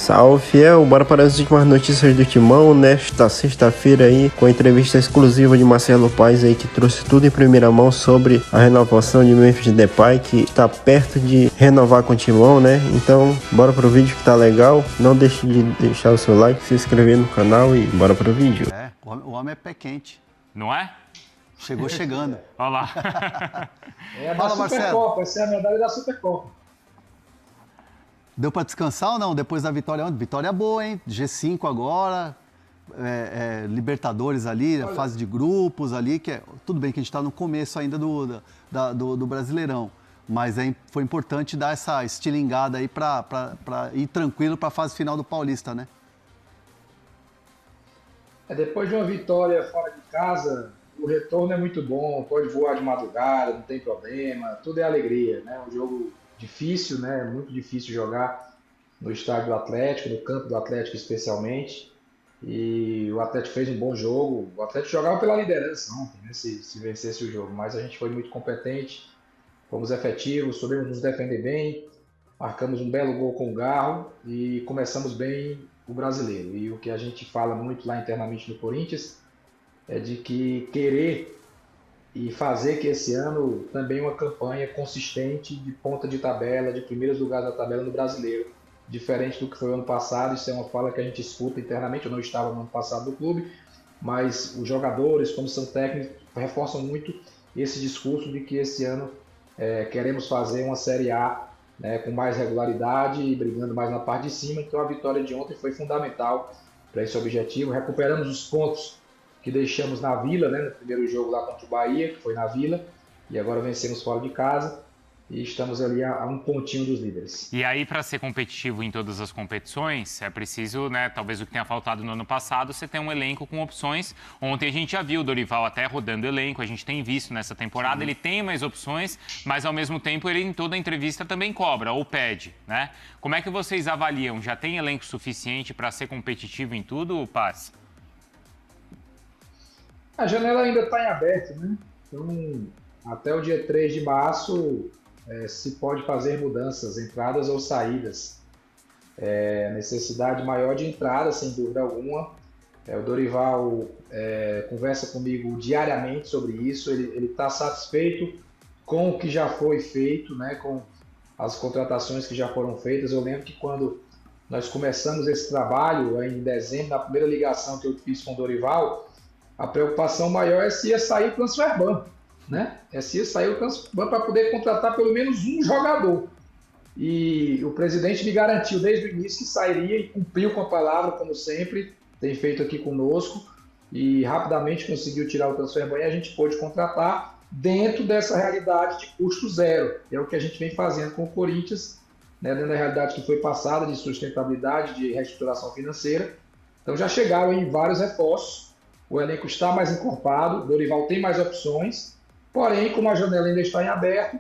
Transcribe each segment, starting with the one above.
Salve, fiel, bora para as últimas notícias do Timão nesta sexta-feira aí, com a entrevista exclusiva de Marcelo Paes aí, que trouxe tudo em primeira mão sobre a renovação de Memphis Depay, que está perto de renovar com o Timão, né? Então, bora pro vídeo que tá legal, não deixe de deixar o seu like, se inscrever no canal e bora pro vídeo. O homem é pé quente. Não é? Chegou chegando. Olha lá. É Fala, da Supercopa, essa é a medalha da Supercopa. Deu para descansar ou não depois da vitória ontem? Vitória boa, hein? G5 agora, Libertadores ali, a fase de grupos ali, que tudo bem que a gente está no começo ainda do Brasileirão, mas foi importante dar essa estilingada aí para ir tranquilo para a fase final do Paulista, né? Depois de uma vitória fora de casa, o retorno é muito bom, pode voar de madrugada, não tem problema, tudo é alegria, né? Um jogo difícil, né? Muito difícil jogar no estádio do Atlético, no campo do Atlético especialmente. E o Atlético fez um bom jogo. O Atlético jogava pela liderança ontem, né? Se vencesse o jogo, mas a gente foi muito competente, fomos efetivos, soubemos nos defender bem, marcamos um belo gol com o Garro e começamos bem o brasileiro. E o que a gente fala muito lá internamente no Corinthians é de que querer e fazer que esse ano também uma campanha consistente de ponta de tabela, de primeiros lugares da tabela no brasileiro, diferente do que foi o ano passado. Isso é uma fala que a gente escuta internamente. Eu não estava no ano passado do clube, mas os jogadores, comissão técnica, reforçam muito esse discurso de que esse ano queremos fazer uma Série A, né, com mais regularidade e brigando mais na parte de cima. Então a vitória de ontem foi fundamental para esse objetivo. Recuperamos os pontos que deixamos na Vila, né, no primeiro jogo lá contra o Bahia, que foi na Vila, e agora vencemos fora de casa e estamos ali a um pontinho dos líderes. E aí, para ser competitivo em todas as competições, é preciso, né, talvez o que tenha faltado no ano passado, você ter um elenco com opções. Ontem a gente já viu o Dorival até rodando elenco, a gente tem visto nessa temporada, ele tem mais opções, mas ao mesmo tempo ele em toda entrevista também cobra ou pede, né? Como é que vocês avaliam? Já tem elenco suficiente para ser competitivo em tudo, Paes? A janela ainda está em aberto, né? Então, até o dia 3 de março se pode fazer mudanças, entradas ou saídas. Necessidade maior de entrada, sem dúvida alguma. O Dorival conversa comigo diariamente sobre isso. Ele está satisfeito com o que já foi feito, né? Com as contratações que já foram feitas. Eu lembro que quando nós começamos esse trabalho, em dezembro, na primeira ligação que eu fiz com o Dorival, a preocupação maior é se ia sair o transfer ban, né? Se ia sair o transfer ban para poder contratar pelo menos um jogador. E o presidente me garantiu desde o início que sairia e cumpriu com a palavra, como sempre, tem feito aqui conosco, e rapidamente conseguiu tirar o transfer ban e a gente pôde contratar dentro dessa realidade de custo zero. É o que a gente vem fazendo com o Corinthians, né? Dentro da realidade que foi passada de sustentabilidade, de reestruturação financeira. Então já chegaram em vários reforços. O elenco está mais encorpado, o Dorival tem mais opções, porém, como a janela ainda está em aberto,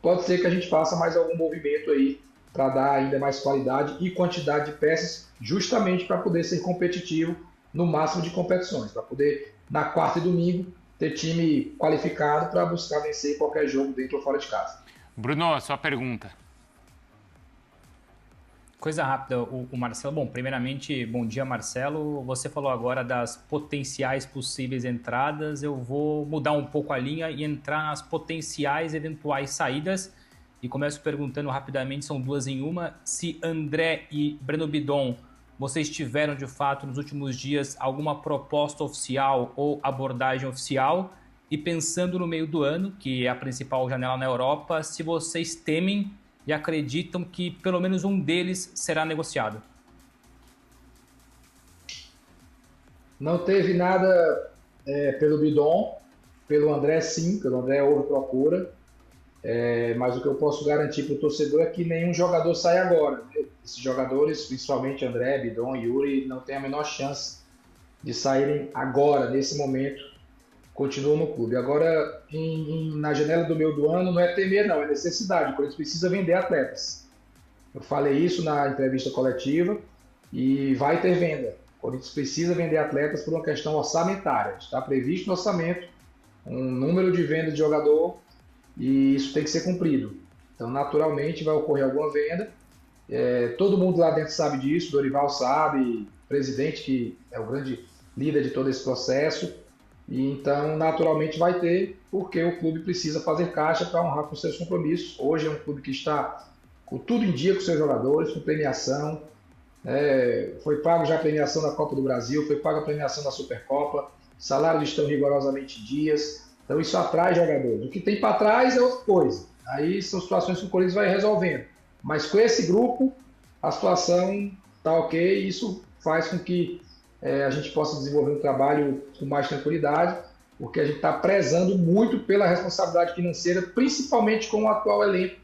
pode ser que a gente faça mais algum movimento aí para dar ainda mais qualidade e quantidade de peças, justamente para poder ser competitivo no máximo de competições, para poder, na quarta e domingo, ter time qualificado para buscar vencer qualquer jogo dentro ou fora de casa. Bruno, sua pergunta. Coisa rápida, o Marcelo. Bom, primeiramente, bom dia, Marcelo. Você falou agora das potenciais possíveis entradas. Eu vou mudar um pouco a linha e entrar nas potenciais eventuais saídas. E começo perguntando rapidamente, são duas em uma, se André e Breno Bidon, vocês tiveram de fato nos últimos dias alguma proposta oficial ou abordagem oficial? E pensando no meio do ano, que é a principal janela na Europa, se vocês temem e acreditam que pelo menos um deles será negociado? Não teve nada pelo Bidon, pelo André sim, pelo André houve procura, mas o que eu posso garantir para o torcedor é que nenhum jogador sai agora. Esses jogadores, principalmente André, Bidon e Yuri, não tem a menor chance de saírem agora, nesse momento, continuam no clube. Agora, na janela do meio do ano, não é temer, não, é necessidade. O Corinthians precisa vender atletas. Eu falei isso na entrevista coletiva e vai ter venda. O Corinthians precisa vender atletas por uma questão orçamentária. Está previsto no orçamento um número de venda de jogador e isso tem que ser cumprido. Então, naturalmente, vai ocorrer alguma venda Todo mundo lá dentro sabe disso, Dorival sabe, o presidente que é o grande líder de todo esse processo, e então naturalmente vai ter, porque o clube precisa fazer caixa para honrar com seus compromissos. Hoje é um clube que está com tudo em dia com seus jogadores, com premiação, foi pago já a premiação da Copa do Brasil, foi paga a premiação da Supercopa, salários estão rigorosamente em dias, então isso atrai jogadores. O que tem para trás é outra coisa, aí são situações que o Corinthians vai resolvendo, mas com esse grupo a situação está ok, e isso faz com que a gente possa desenvolver um trabalho com mais tranquilidade, porque a gente está prezando muito pela responsabilidade financeira, principalmente com o atual elenco,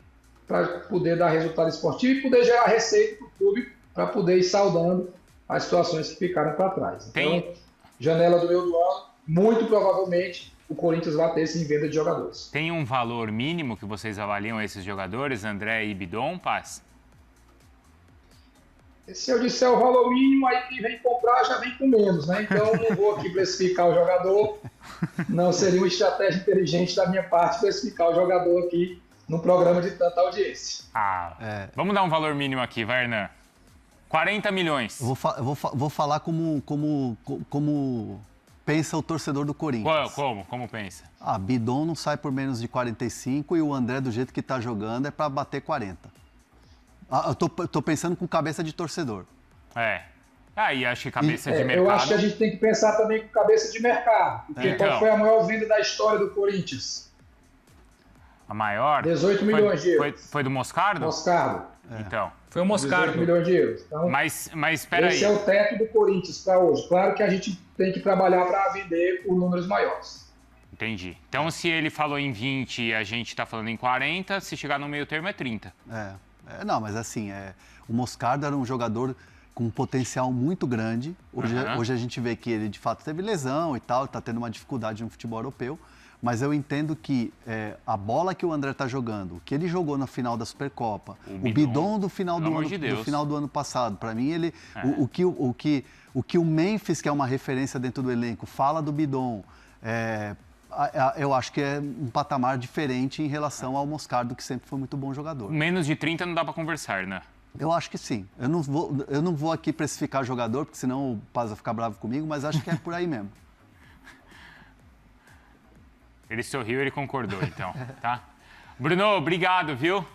para poder dar resultado esportivo e poder gerar receita para o clube, para poder ir saudando as situações que ficaram para trás. Então, janela do meio do ano, muito provavelmente o Corinthians vai ter sim venda de jogadores. Tem um valor mínimo que vocês avaliam esses jogadores, André e Bidon, Paz? Se eu disser o valor mínimo, aí quem vem comprar já vem com menos, né? Então não vou aqui precificar o jogador, não seria uma estratégia inteligente da minha parte precificar o jogador aqui num programa de tanta audiência. Vamos dar um valor mínimo aqui, vai, Hernan. 40 milhões. Vou falar como pensa o torcedor do Corinthians. Como pensa? Bidon não sai por menos de 45 e o André, do jeito que tá jogando, é para bater 40. Eu tô pensando com cabeça de torcedor. E acho que cabeça de mercado... Eu acho que a gente tem que pensar também com cabeça de mercado. Porque qual foi a maior venda da história do Corinthians? A maior? 18 milhões de euros. Foi do Moscardo? Moscardo. Então. Foi o Moscardo. 18 milhões de euros. Então, mas espera aí. Esse é o teto do Corinthians para hoje. Claro que a gente tem que trabalhar para vender por números maiores. Entendi. Então, se ele falou em 20 e a gente está falando em 40, se chegar no meio termo é 30. Não, mas assim, o Moscardo era um jogador com um potencial muito grande. Hoje a gente vê que ele, de fato, teve lesão e tal, está tendo uma dificuldade no futebol europeu. Mas eu entendo que a bola que o André está jogando, o que ele jogou na final da Supercopa, o Bidon do final do ano passado, para mim, o que o Memphis, que é uma referência dentro do elenco, fala do Bidon, eu acho que é um patamar diferente em relação ao Moscardo, que sempre foi muito bom jogador. Menos de 30 não dá para conversar, né? Eu acho que sim. Eu não vou aqui precificar jogador, porque senão o Paz vai ficar bravo comigo, mas acho que é por aí mesmo. Ele sorriu, ele concordou, então, tá? Bruno, obrigado, viu?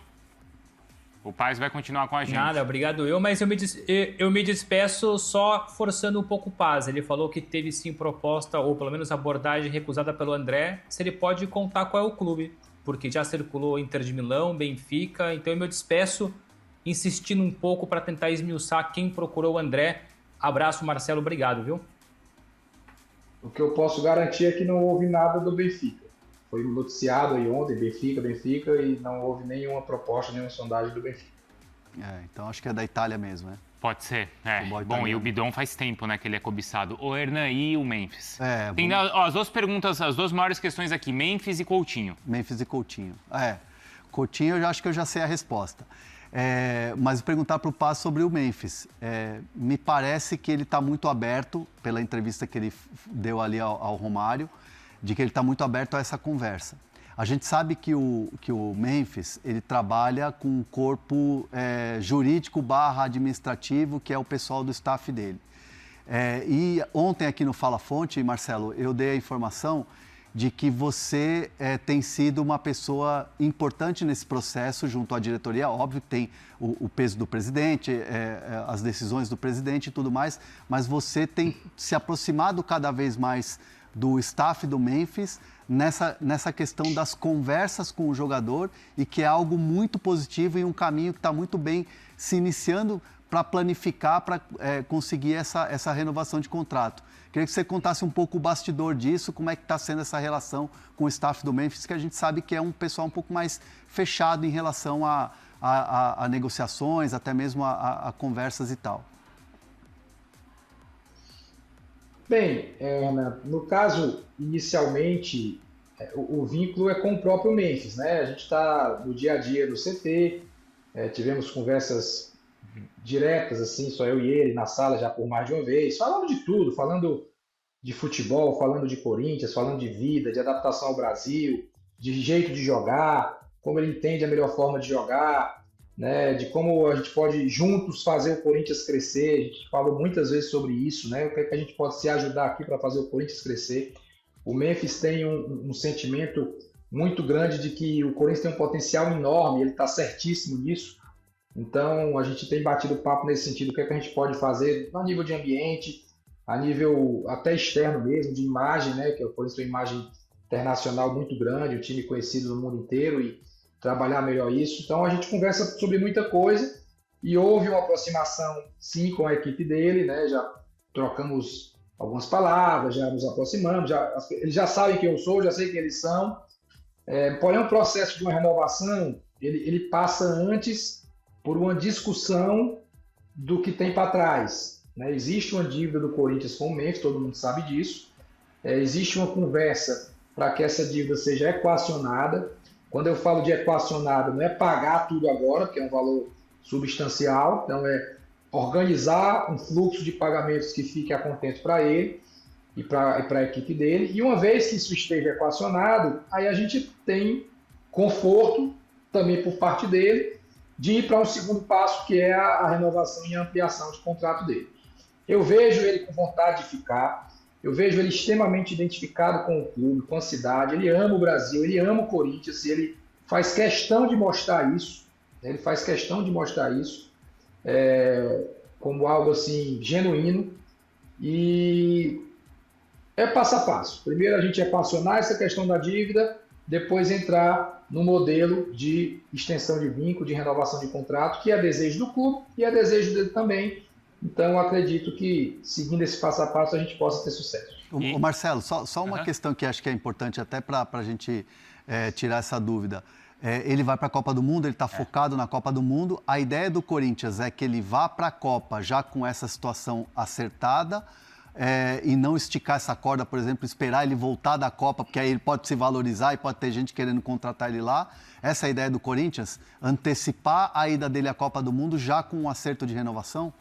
O Paz vai continuar com a gente. Nada, obrigado mas eu me despeço só forçando um pouco o Paz. Ele falou que teve sim proposta, ou pelo menos abordagem recusada pelo André, se ele pode contar qual é o clube, porque já circulou Inter de Milão, Benfica, então eu me despeço insistindo um pouco para tentar esmiuçar quem procurou o André. Abraço, Marcelo, obrigado, viu? O que eu posso garantir é que não houve nada do Benfica. Foi noticiado aí ontem, Benfica, e não houve nenhuma proposta, nenhuma sondagem do Benfica. Então acho que é da Itália mesmo, né? Pode ser, Bom, e o Bidon faz tempo, né, que ele é cobiçado. O Hernan e o Memphis. Tem as duas perguntas, as duas maiores questões aqui, Memphis e Coutinho. Memphis e Coutinho. Coutinho eu acho que eu já sei a resposta. Mas perguntar para o Paz sobre o Memphis. Me parece que ele está muito aberto, pela entrevista que ele deu ali ao Romário, de que ele está muito aberto a essa conversa. A gente sabe que o Memphis, ele trabalha com um corpo jurídico / administrativo, que é o pessoal do staff dele. E ontem aqui no Fala Fonte, Marcelo, eu dei a informação de que você tem sido uma pessoa importante nesse processo junto à diretoria. Óbvio que tem o peso do presidente, as decisões do presidente e tudo mais, mas você tem se aproximado cada vez mais do staff do Memphis nessa questão das conversas com o jogador, e que é algo muito positivo e um caminho que está muito bem se iniciando para planificar, para conseguir essa renovação de contrato. Queria que você contasse um pouco o bastidor disso, como é que está sendo essa relação com o staff do Memphis, que a gente sabe que é um pessoal um pouco mais fechado em relação a negociações, até mesmo a conversas e tal. Bem, no caso, inicialmente, o vínculo é com o próprio Memphis, né? A gente está no dia a dia do CT, tivemos conversas diretas, assim, só eu e ele, na sala já por mais de uma vez, falando de tudo, falando de futebol, falando de Corinthians, falando de vida, de adaptação ao Brasil, de jeito de jogar, como ele entende a melhor forma de jogar. né, de como a gente pode juntos fazer o Corinthians crescer. A gente falou muitas vezes sobre isso, né? O que é que a gente pode se ajudar aqui para fazer o Corinthians crescer. O Memphis tem um sentimento muito grande de que o Corinthians tem um potencial enorme, ele está certíssimo nisso. Então, a gente tem batido papo nesse sentido, o que é que a gente pode fazer a nível de ambiente, a nível até externo mesmo, de imagem, né? Que o Corinthians tem uma imagem internacional muito grande, um time conhecido no mundo inteiro, e trabalhar melhor isso. Então, a gente conversa sobre muita coisa e houve uma aproximação, sim, com a equipe dele, né? Já trocamos algumas palavras, já nos aproximamos, eles já sabem quem eu sou, já sei quem eles são. Porém, o processo de uma renovação, ele passa antes por uma discussão do que tem para trás, né? Existe uma dívida do Corinthians com o Memphis, todo mundo sabe disso. Existe uma conversa para que essa dívida seja equacionada. Quando eu falo de equacionada, não é pagar tudo agora, que é um valor substancial, então é organizar um fluxo de pagamentos que fique a contento para ele e para a equipe dele. E uma vez que isso esteja equacionado, aí a gente tem conforto também por parte dele de ir para um segundo passo, que é a renovação e a ampliação de contrato dele. Eu vejo ele com vontade de ficar, eu vejo ele extremamente identificado com o clube, com a cidade, ele ama o Brasil, ele ama o Corinthians, e ele faz questão de mostrar isso, como algo assim genuíno, e é passo a passo. Primeiro a gente equacionar essa questão da dívida, depois entrar no modelo de extensão de vínculo, de renovação de contrato, que é desejo do clube e é desejo dele também. Então, acredito que, seguindo esse passo a passo, a gente possa ter sucesso. Ô Marcelo, só uma questão que acho que é importante até para a gente tirar essa dúvida. Ele vai para a Copa do Mundo, ele está focado na Copa do Mundo. A ideia do Corinthians é que ele vá para a Copa já com essa situação acertada, e não esticar essa corda, por exemplo, esperar ele voltar da Copa, porque aí ele pode se valorizar e pode ter gente querendo contratar ele lá. Essa é a ideia do Corinthians? Antecipar a ida dele à Copa do Mundo já com um acerto de renovação?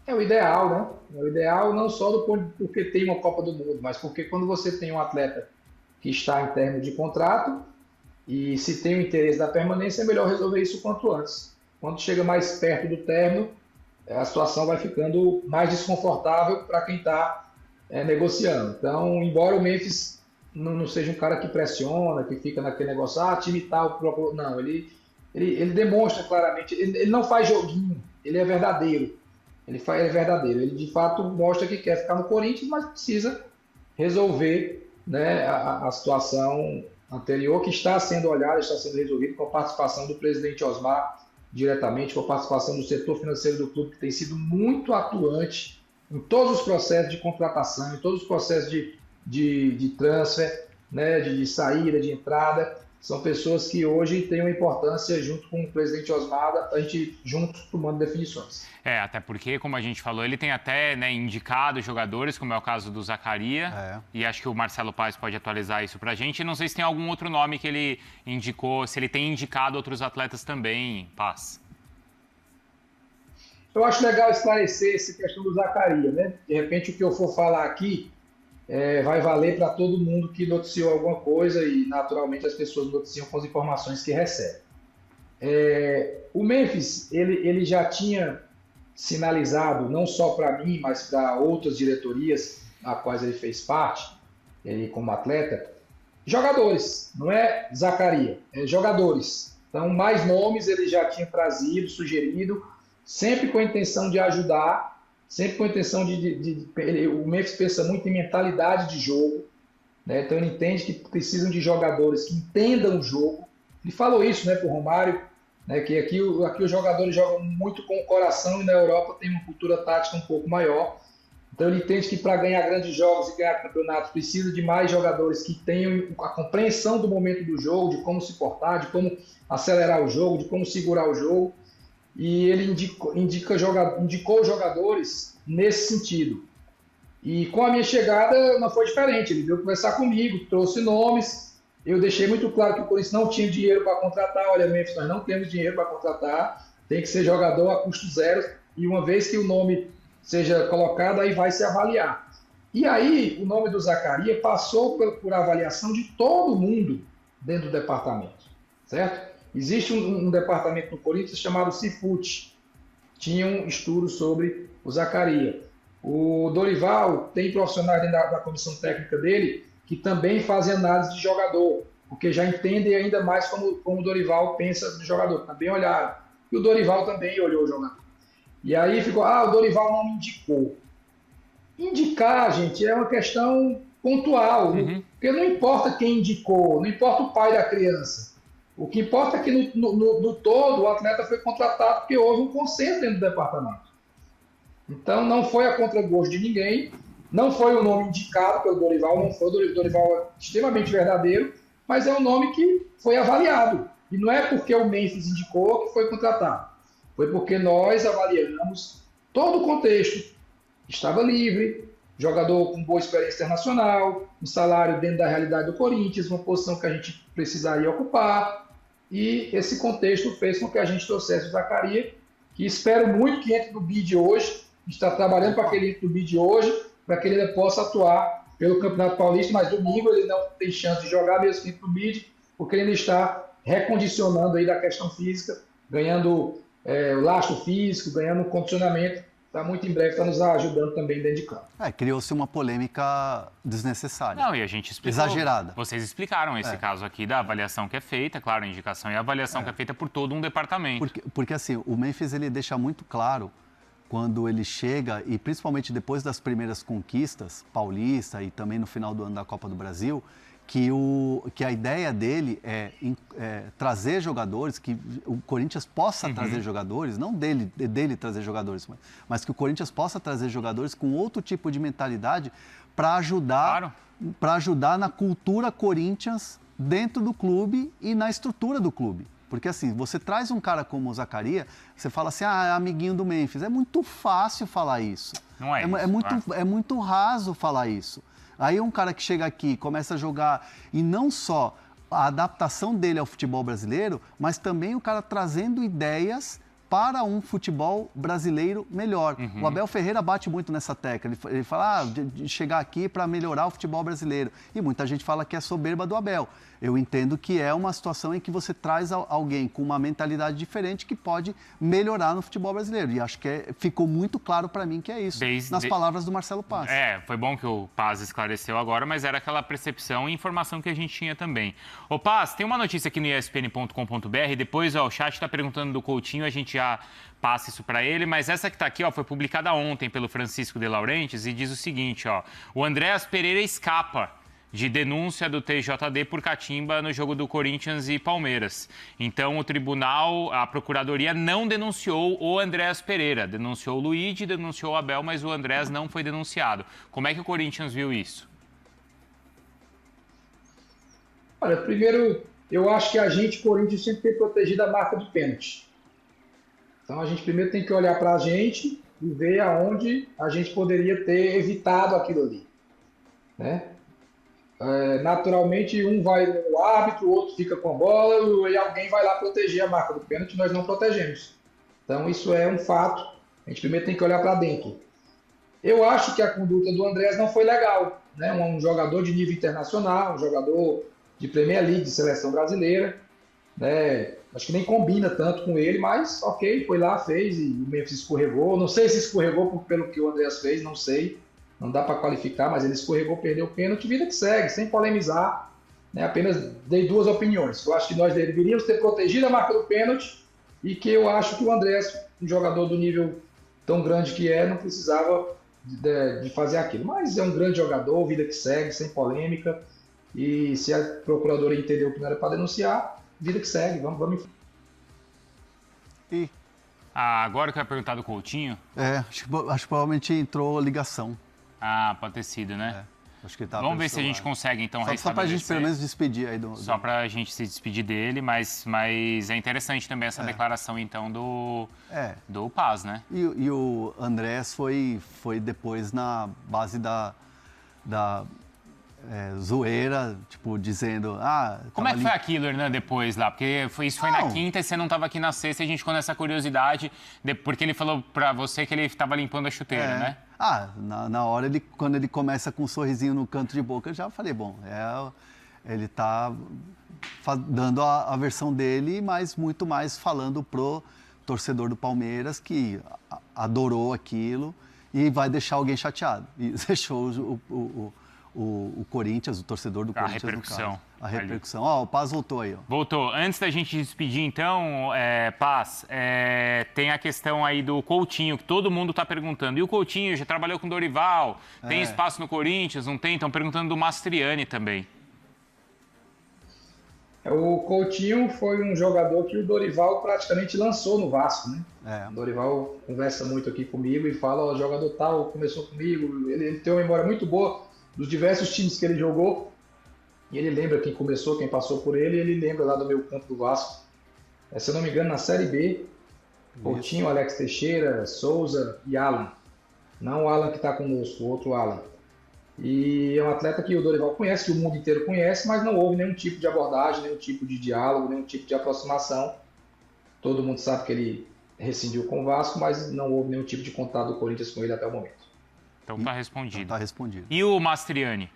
É o ideal, né? É o ideal não só porque tem uma Copa do Mundo, mas porque quando você tem um atleta que está em termo de contrato e se tem o interesse da permanência, é melhor resolver isso o quanto antes. Quando chega mais perto do término, a situação vai ficando mais desconfortável para quem está negociando. Então, embora o Memphis não seja um cara que pressiona, que fica naquele negócio, time tal, não, ele demonstra claramente, ele não faz joguinho, ele é verdadeiro. Ele de fato mostra que quer ficar no Corinthians, mas precisa resolver, né, a situação anterior, que está sendo olhada, está sendo resolvida com a participação do presidente Osmar diretamente, com a participação do setor financeiro do clube, que tem sido muito atuante em todos os processos de contratação, em todos os processos de transfer, né, de saída, de entrada. São pessoas que hoje têm uma importância, junto com o presidente Osmar, a gente juntos tomando definições. Até porque, como a gente falou, ele tem até, né, indicado jogadores, como é o caso do Zaccaria, e acho que o Marcelo Paes pode atualizar isso pra gente. Não sei se tem algum outro nome que ele indicou, se ele tem indicado outros atletas também, Paes. Eu acho legal esclarecer essa questão do Zaccaria, né? De repente, o que eu for falar aqui vai valer para todo mundo que noticiou alguma coisa, e naturalmente as pessoas noticiam com as informações que recebem. O Memphis, ele já tinha sinalizado, não só para mim, mas para outras diretorias a quais ele fez parte, ele como atleta, jogadores, não é Zaccaria, jogadores. Então, mais nomes ele já tinha trazido, sugerido, sempre com a intenção de ajudar, sempre com a intenção o Memphis pensa muito em mentalidade de jogo, né? Então ele entende que precisam de jogadores que entendam o jogo. Ele falou isso, né, para o Romário, né, que aqui os jogadores jogam muito com o coração, e na Europa tem uma cultura tática um pouco maior. Então ele entende que para ganhar grandes jogos e ganhar campeonatos precisa de mais jogadores que tenham a compreensão do momento do jogo, de como se portar, de como acelerar o jogo, de como segurar o jogo. E ele indicou jogadores nesse sentido. E com a minha chegada não foi diferente. Ele veio conversar comigo, trouxe nomes. Eu deixei muito claro que o Corinthians não tinha dinheiro para contratar. Olha, Memphis, nós não temos dinheiro para contratar. Tem que ser jogador a custo zero. E uma vez que o nome seja colocado, aí vai se avaliar. E aí o nome do Zaccaria passou por avaliação de todo mundo dentro do departamento, certo? Existe um departamento no Corinthians chamado Cifut. Tinha um estudo sobre o Zaccaria. O Dorival tem profissionais dentro da comissão técnica dele que também fazem análise de jogador, porque já entendem ainda mais como o Dorival pensa do jogador. Também olharam. E o Dorival também olhou o jogador. E aí ficou, o Dorival não indicou. Indicar, gente, é uma questão pontual, porque não importa quem indicou, não importa o pai da criança. O que importa é que no todo o atleta foi contratado porque houve um consenso dentro do departamento. Então não foi a contragosto de ninguém, não foi o nome indicado pelo Dorival, não foi o Dorival é extremamente verdadeiro, mas é um nome que foi avaliado. E não é porque o Memphis indicou que foi contratado. Foi porque nós avaliamos todo o contexto. Estava livre, jogador com boa experiência internacional, um salário dentro da realidade do Corinthians, uma posição que a gente precisaria ocupar. E esse contexto fez com que a gente trouxesse o Zaccaria, que espero muito que entre no bid hoje. A gente está trabalhando para que ele entre no bid hoje, para que ele ainda possa atuar pelo Campeonato Paulista, mas domingo ele não tem chance de jogar mesmo que entre no bid, porque ele ainda está recondicionando aí da questão física, ganhando o lastro físico, ganhando condicionamento. Está muito em breve, está nos ajudando também dentro de campo. Criou-se uma polêmica desnecessária. Não, e a gente explicou. Exagerada. Vocês explicaram esse caso aqui da avaliação que é feita, claro, a indicação e a avaliação que é feita por todo um departamento. Porque assim, o Memphis ele deixa muito claro quando ele chega, e principalmente depois das primeiras conquistas, Paulista e também no final do ano da Copa do Brasil, que a ideia dele é trazer jogadores, que o Corinthians possa trazer jogadores, não dele trazer jogadores, mas que o Corinthians possa trazer jogadores com outro tipo de mentalidade para ajudar na cultura Corinthians dentro do clube e na estrutura do clube. Porque assim, você traz um cara como o Zaccaria, você fala assim, é amiguinho do Memphis. É muito fácil falar isso. Não é isso. É muito raso falar isso. Aí um cara que chega aqui, começa a jogar, e não só a adaptação dele ao futebol brasileiro, mas também o cara trazendo ideias para um futebol brasileiro melhor. O Abel Ferreira bate muito nessa tecla. Ele fala de chegar aqui para melhorar o futebol brasileiro. E muita gente fala que é soberba do Abel. Eu entendo que é uma situação em que você traz alguém com uma mentalidade diferente que pode melhorar no futebol brasileiro. E acho que ficou muito claro para mim que é isso, nas palavras do Marcelo Paz. Foi bom que o Paz esclareceu agora, mas era aquela percepção e informação que a gente tinha também. Ô Paz, tem uma notícia aqui no espn.com.br, depois o chat está perguntando do Coutinho, a gente já passa isso para ele, mas essa que está aqui foi publicada ontem pelo Francisco de Laurentiis e diz o seguinte, o Andréas Pereira escapa de denúncia do TJD por catimba no jogo do Corinthians e Palmeiras. Então, o tribunal, a procuradoria não denunciou o Andréas Pereira. Denunciou o Luigi, denunciou o Abel, mas o Andréas não foi denunciado. Como é que o Corinthians viu isso? Olha, primeiro, eu acho que a gente, Corinthians, sempre tem protegido a marca de pênalti. Então, a gente primeiro tem que olhar para a gente e ver aonde a gente poderia ter evitado aquilo ali, né? Naturalmente, um vai no árbitro, o outro fica com a bola e alguém vai lá proteger a marca do pênalti, nós não protegemos. Então, isso é um fato. A gente primeiro tem que olhar para dentro. Eu acho que a conduta do Andréas não foi legal, né? Um jogador de nível internacional, um jogador de Premier League, de seleção brasileira, né? Acho que nem combina tanto com ele, mas ok, foi lá, fez e o Memphis escorregou. Não sei se escorregou pelo que o Andréas fez, não sei. Não dá para qualificar, mas ele escorregou, perdeu o pênalti, vida que segue, sem polemizar, né? Apenas dei duas opiniões. Eu acho que nós deveríamos ter protegido a marca do pênalti e que eu acho que o Andréas, um jogador do nível tão grande que não precisava de fazer aquilo. Mas é um grande jogador, vida que segue, sem polêmica. E se a procuradoria entendeu que não era para denunciar, vida que segue, vamos em... Agora que eu ia perguntar do Coutinho. Acho que provavelmente entrou ligação. Pode ter sido, né? Acho que tá. Vamos ver se a gente consegue, então, restabelecer. Só pra gente, pelo menos, despedir aí do... Só pra gente se despedir dele, mas é interessante também essa declaração, então, do Paz, né? E o Andréas foi depois na base da zoeira, tipo, dizendo... Como é que foi aquilo, Hernan, depois lá? Porque isso foi na quinta e você não estava aqui na sexta, e a gente ficou nessa curiosidade, porque ele falou pra você que ele estava limpando a chuteira, né? Na hora, quando ele começa com um sorrisinho no canto de boca, eu já falei, bom, Ele está dando a versão dele, mas muito mais falando pro torcedor do Palmeiras que adorou aquilo e vai deixar alguém chateado. E deixou o Corinthians, o torcedor do Corinthians, repercussão. A repercussão. Ó, o Paz voltou aí. Ó. Voltou. Antes da gente despedir, então, Paz, tem a questão aí do Coutinho, que todo mundo está perguntando. E o Coutinho já trabalhou com o Dorival, tem espaço no Corinthians, não tem? Estão perguntando do Mastriani também. O Coutinho foi um jogador que o Dorival praticamente lançou no Vasco, né? O Dorival conversa muito aqui comigo e fala, o jogador tal começou comigo, ele tem uma memória muito boa dos diversos times que ele jogou, e ele lembra quem começou, quem passou por ele, e ele lembra lá do meio campo do Vasco. Se eu não me engano, na Série B, Coutinho, Alex Teixeira, Souza e Alan. Não o Alan que está conosco, o outro Alan. E é um atleta que o Dorival conhece, que o mundo inteiro conhece, mas não houve nenhum tipo de abordagem, nenhum tipo de diálogo, nenhum tipo de aproximação. Todo mundo sabe que ele rescindiu com o Vasco, mas não houve nenhum tipo de contato do Corinthians com ele até o momento. Então tá respondido. Então tá respondido. E o Mastriani?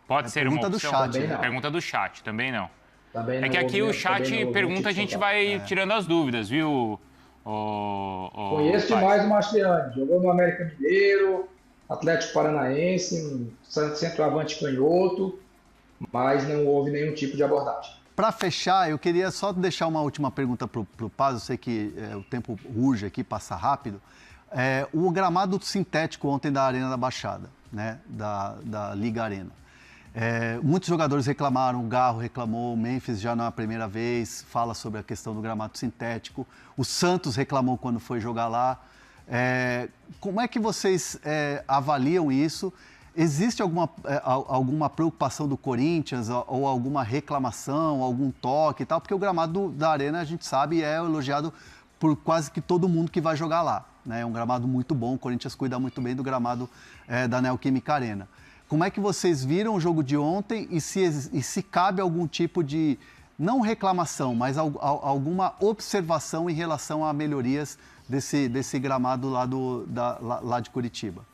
Pode ser uma opção? Do chat, também não. Pergunta do chat, também não. Também não que aqui o chat pergunta, a gente vai tirando as dúvidas, viu? Conheço demais o Mastriani. Jogou no América Mineiro, Atlético Paranaense, um centroavante canhoto, mas não houve nenhum tipo de abordagem. Para fechar, eu queria só deixar uma última pergunta para o Paz, eu sei que o tempo urge aqui, passa rápido. O gramado sintético ontem da Arena da Baixada, né, da Liga Arena. Muitos jogadores reclamaram, o Garro reclamou, o Memphis já não é a primeira vez, fala sobre a questão do gramado sintético. O Santos reclamou quando foi jogar lá. Como é que vocês avaliam isso? Existe alguma preocupação do Corinthians ou alguma reclamação, algum toque e tal? Porque o gramado da Arena, a gente sabe, é elogiado por quase que todo mundo que vai jogar lá, né? É um gramado muito bom, o Corinthians cuida muito bem do gramado da Neoquímica Arena. Como é que vocês viram o jogo de ontem e se cabe algum tipo de, não reclamação, mas alguma observação em relação a melhorias desse gramado lá de Curitiba?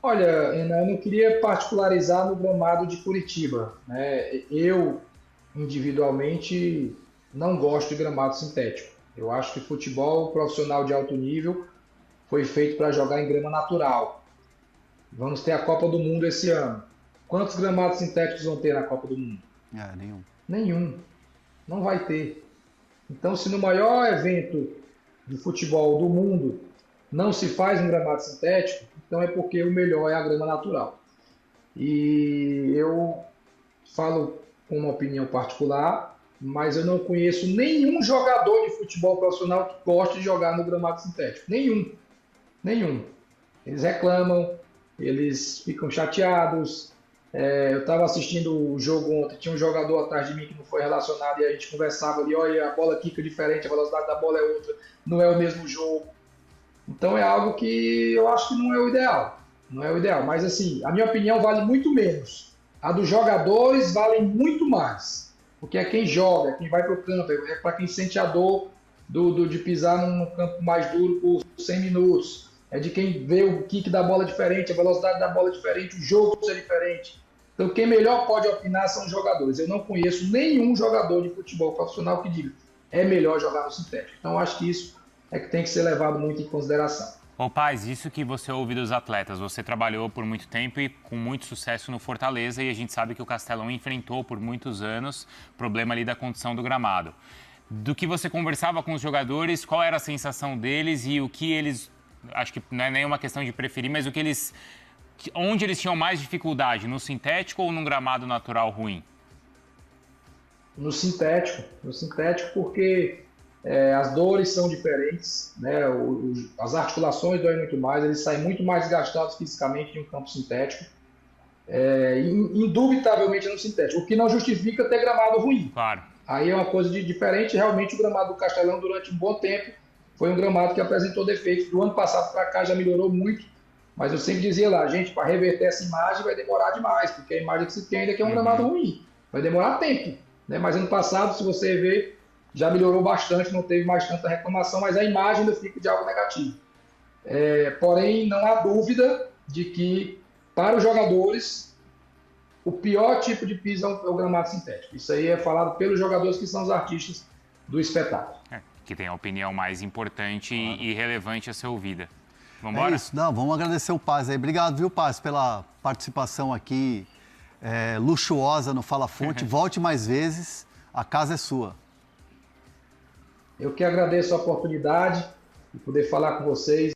Olha, Renan, eu não queria particularizar no gramado de Curitiba, né? Eu, individualmente, não gosto de gramado sintético. Eu acho que futebol profissional de alto nível foi feito para jogar em grama natural. Vamos ter a Copa do Mundo esse ano. Quantos gramados sintéticos vão ter na Copa do Mundo? Nenhum. Nenhum. Não vai ter. Então, se no maior evento de futebol do mundo não se faz um gramado sintético, então é porque o melhor é a grama natural. E eu falo com uma opinião particular, mas eu não conheço nenhum jogador de futebol profissional que goste de jogar no gramado sintético. Nenhum. Nenhum. Eles reclamam, eles ficam chateados. Eu estava assistindo o jogo ontem, tinha um jogador atrás de mim que não foi relacionado e a gente conversava ali, olha, a bola quica diferente, a velocidade da bola é outra, não é o mesmo jogo. Então é algo que eu acho que não é o ideal. Não é o ideal, mas assim, a minha opinião vale muito menos. A dos jogadores vale muito mais. Porque é quem joga, é quem vai para o campo, é para quem sente a dor de pisar num campo mais duro por 100 minutos. É de quem vê o kick da bola diferente, a velocidade da bola diferente, o jogo ser diferente. Então quem melhor pode opinar são os jogadores. Eu não conheço nenhum jogador de futebol profissional que diga é melhor jogar no sintético. Então acho que isso é que tem que ser levado muito em consideração. Ô Paz, isso que você ouve dos atletas, você trabalhou por muito tempo e com muito sucesso no Fortaleza e a gente sabe que o Castelão enfrentou por muitos anos o problema ali da condição do gramado. Do que você conversava com os jogadores, qual era a sensação deles e o que eles, acho que não é nem uma questão de preferir, mas onde eles tinham mais dificuldade, no sintético ou num gramado natural ruim? No sintético porque as dores são diferentes, né? As articulações doem muito mais, eles saem muito mais desgastados fisicamente de um campo sintético. Indubitavelmente no sintético, o que não justifica ter gramado ruim. Claro. Aí é uma coisa diferente, realmente o gramado do Castelão durante um bom tempo foi um gramado que apresentou defeitos. Do ano passado para cá já melhorou muito, mas eu sempre dizia lá, gente, para reverter essa imagem vai demorar demais, porque a imagem que se tem ainda é que é um gramado ruim, vai demorar tempo, né? Mas ano passado, se você ver, já melhorou bastante, não teve mais tanta reclamação, mas a imagem ainda fica de algo negativo. Porém, não há dúvida de que, para os jogadores, o pior tipo de piso é o gramado sintético. Isso aí é falado pelos jogadores que são os artistas do espetáculo. Que tem a opinião mais importante e relevante a ser ouvida. Vamos embora? É isso. Não, vamos agradecer o Paz aí. Obrigado, viu, Paz, pela participação aqui luxuosa no Fala Fonte. Volte mais vezes, a casa é sua. Eu que agradeço a oportunidade de poder falar com vocês.